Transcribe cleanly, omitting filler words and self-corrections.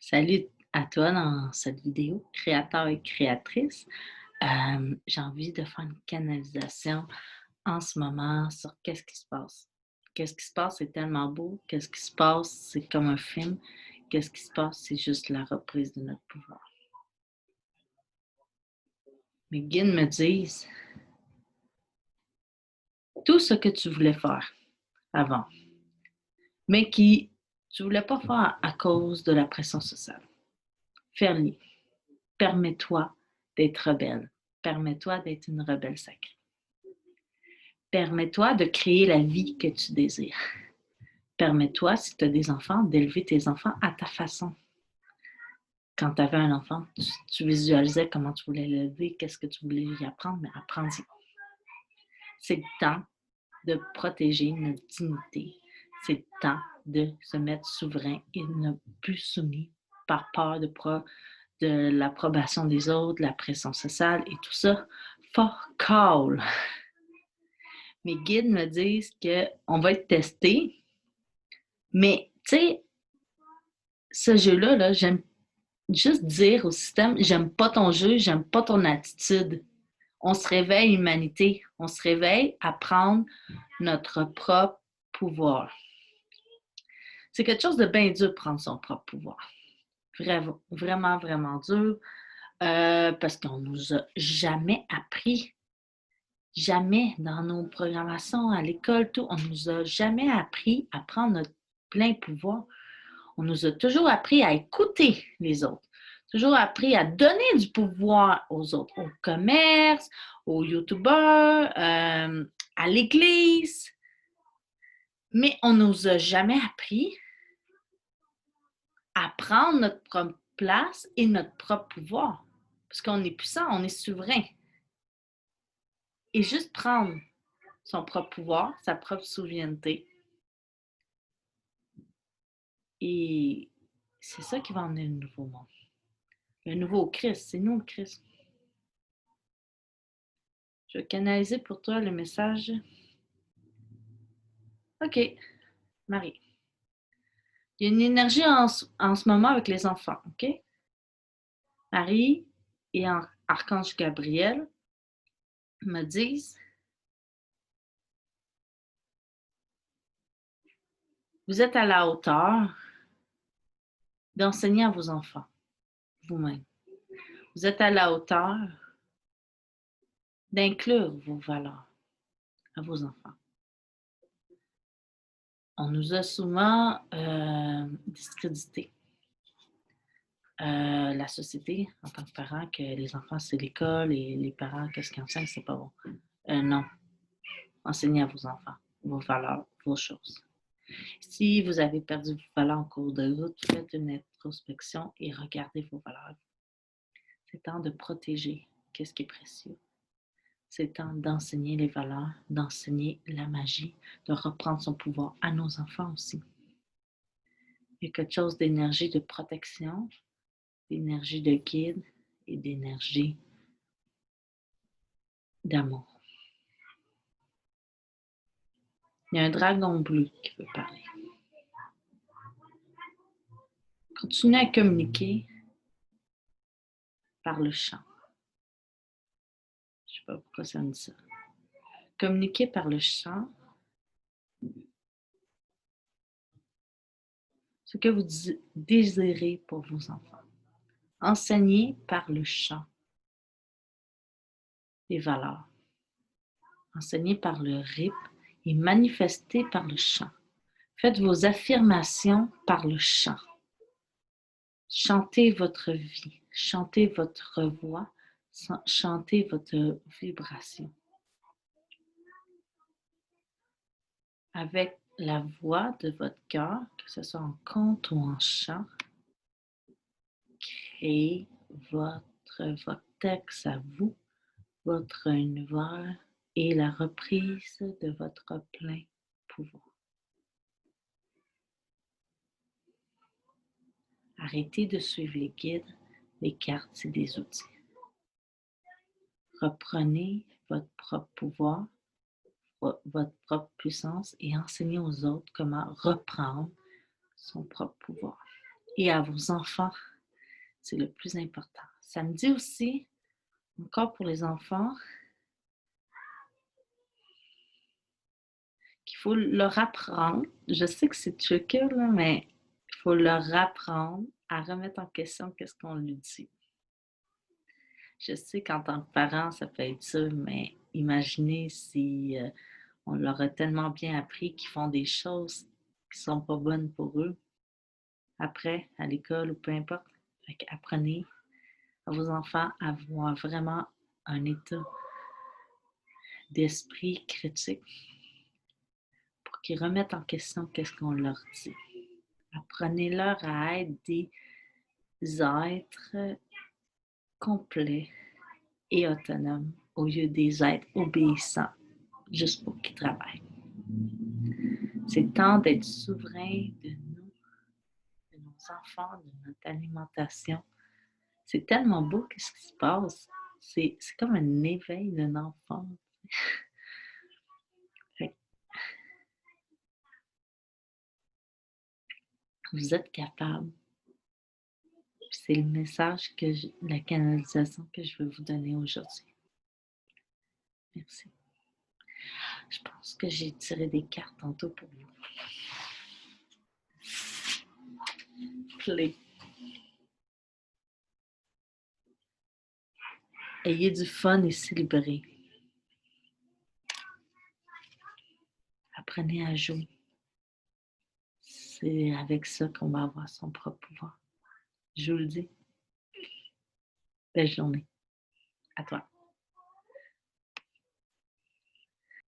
Salut à toi dans cette vidéo, créateur et créatrice. J'ai envie de faire une canalisation en ce moment sur qu'est-ce qui se passe. Qu'est-ce qui se passe, c'est tellement beau. Qu'est-ce qui se passe, c'est comme un film. Qu'est-ce qui se passe, c'est juste la reprise de notre pouvoir. Mes guides me disent tout ce que tu voulais faire avant, mais qui tu voulais pas faire à cause de la pression sociale. Fais-le. Permets-toi d'être rebelle. Permets-toi d'être une rebelle sacrée. Permets-toi de créer la vie que tu désires. Permets-toi, si tu as des enfants, d'élever tes enfants à ta façon. Quand tu avais un enfant, tu visualisais comment tu voulais l'élever, qu'est-ce que tu voulais lui apprendre, mais apprends-y. C'est le temps de protéger notre dignité. C'est le temps de se mettre souverain et ne plus soumis par peur de l'approbation des autres, de la pression sociale et tout ça. Fuck all! Mes guides me disent qu'on va être testé, mais tu sais, ce jeu-là, là, j'aime juste dire au système, j'aime pas ton jeu, j'aime pas ton attitude. On se réveille, humanité. On se réveille à prendre notre propre pouvoir. C'est quelque chose de bien dur de prendre son propre pouvoir. Vraiment, vraiment, vraiment dur. Parce qu'on nous a jamais appris, jamais dans nos programmations à l'école, tout, on nous a jamais appris à prendre notre plein pouvoir. On nous a toujours appris à écouter les autres, toujours appris à donner du pouvoir aux autres, au commerce, aux youtubeurs, à l'église. Mais on ne nous a jamais appris à prendre notre propre place et notre propre pouvoir. Parce qu'on est puissant, on est souverain. Et juste prendre son propre pouvoir, sa propre souveraineté. Et c'est ça qui va emmener le nouveau monde. Le nouveau Christ, c'est nous le Christ. Je vais canaliser pour toi le message. OK, Marie. Il y a une énergie en ce moment avec les enfants, OK? Marie et Archange Gabriel me disent, vous êtes à la hauteur d'enseigner à vos enfants, vous-même. Vous êtes à la hauteur d'inclure vos valeurs à vos enfants. On nous a souvent discrédité. La société, en tant que parent, que les enfants, c'est l'école et les parents, qu'est-ce qu'ils enseignent, c'est pas bon. Non. Enseignez à vos enfants vos valeurs, vos choses. Si vous avez perdu vos valeurs en cours de route, faites une introspection et regardez vos valeurs. C'est temps de protéger ce qui est précieux. C'est temps d'enseigner les valeurs, d'enseigner la magie, de reprendre son pouvoir à nos enfants aussi. Il y a quelque chose d'énergie de protection, d'énergie de guide et d'énergie d'amour. Il y a un dragon bleu qui veut parler. Continuez à communiquer par le chant. Je ne sais pas pourquoi ça me dit ça. Communiquez par le chant ce que vous désirez pour vos enfants. Enseignez par le chant les valeurs. Enseignez par le rythme et manifestez par le chant. Faites vos affirmations par le chant. Chantez votre vie, chantez votre voix, chantez votre vibration. Avec la voix de votre cœur, que ce soit en conte ou en chant, créez votre texte à vous, votre univers et la reprise de votre plein pouvoir. Arrêtez de suivre les guides, les cartes, c'est des outils. Reprenez votre propre pouvoir, votre propre puissance et enseignez aux autres comment reprendre son propre pouvoir. et à vos enfants. C'est le plus important. Ça me dit aussi, encore pour les enfants, qu'il faut leur apprendre, je sais que c'est tricky, là, mais il faut leur apprendre à remettre en question qu'est-ce qu'on lui dit. Je sais qu'en tant que parent, ça peut être ça, mais imaginez si on leur a tellement bien appris qu'ils font des choses qui sont pas bonnes pour eux après, à l'école ou peu importe. Fait qu'apprenez à vos enfants à avoir vraiment un état d'esprit critique pour qu'ils remettent en question qu'est-ce qu'on leur dit. Apprenez-leur à être des êtres complets et autonomes au lieu des êtres obéissants juste pour qu'ils travaillent. C'est temps d'être souverain de nous, de nos enfants, de notre alimentation. C'est tellement beau qu'est-ce qui se passe. C'est comme un éveil d'un enfant. Vous êtes capable. C'est le message la canalisation que je veux vous donner aujourd'hui. Merci. Je pense que j'ai tiré des cartes tantôt pour vous. Play. Ayez du fun et célébrez. Apprenez à jouer. C'est avec ça qu'on va avoir son propre pouvoir. Je vous le dis. Belle journée. À toi.